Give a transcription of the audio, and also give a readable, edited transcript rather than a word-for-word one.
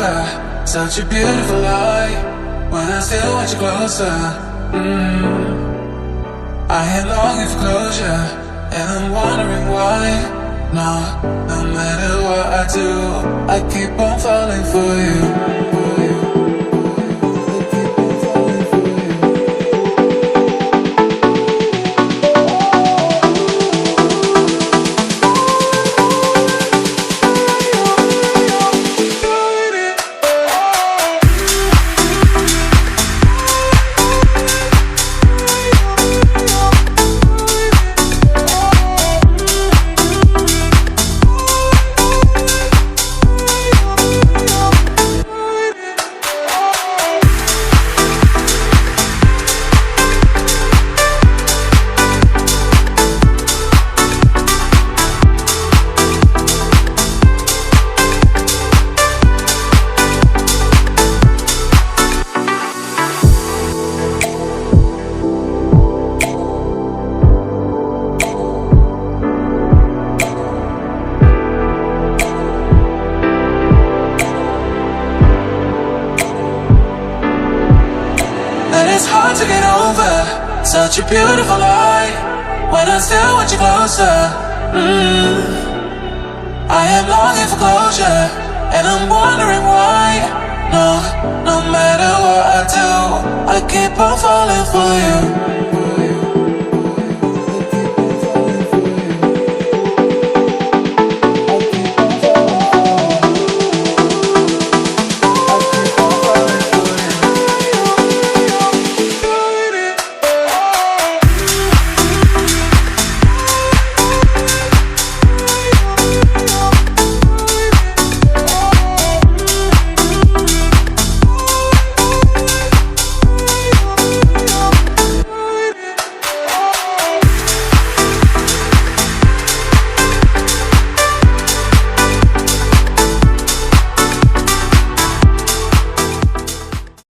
over. Such a beautiful light when I still want you closer. I am longing for closure, and I'm wondering why. No matter what I do, I keep on falling for you. It's hard to get over such a beautiful light when I still want you closer. I am longing for closure, and I'm wondering